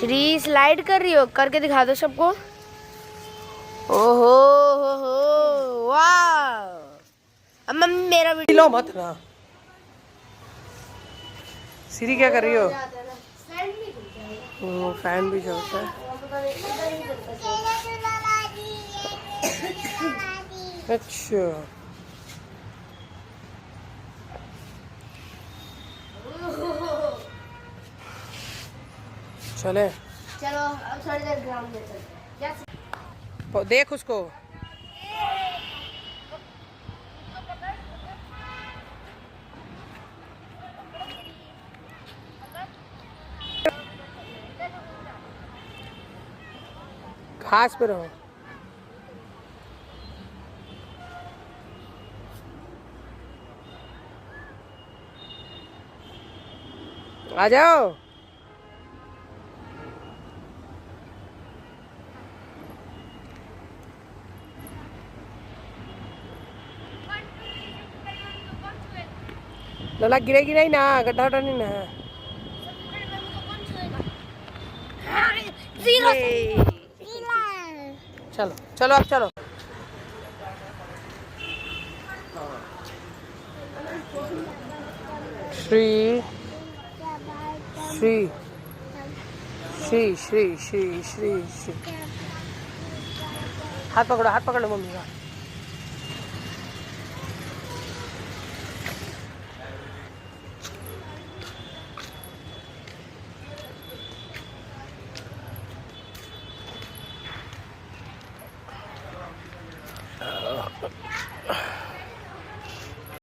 Shri slide कर रही हो, करके दिखा दो सबको। ओहो हो वाह। अब मम्मी मेरा वीडियो मत ना। श्री क्या कर रही हो? फैन भी चलता है। अच्छा चले चलो अब थोड़ी देर ग्राउंड में चलते हैं। देख उसको। घास पे रहो। आ जाओ। लला गिरेगी नहीं ना, गड्ढा उड्ढा नहीं ना। चलो चलो अब चलो। श्री श्री श्री श्री श्री श्री श्री। हाथ पकड़ो मम्मी का।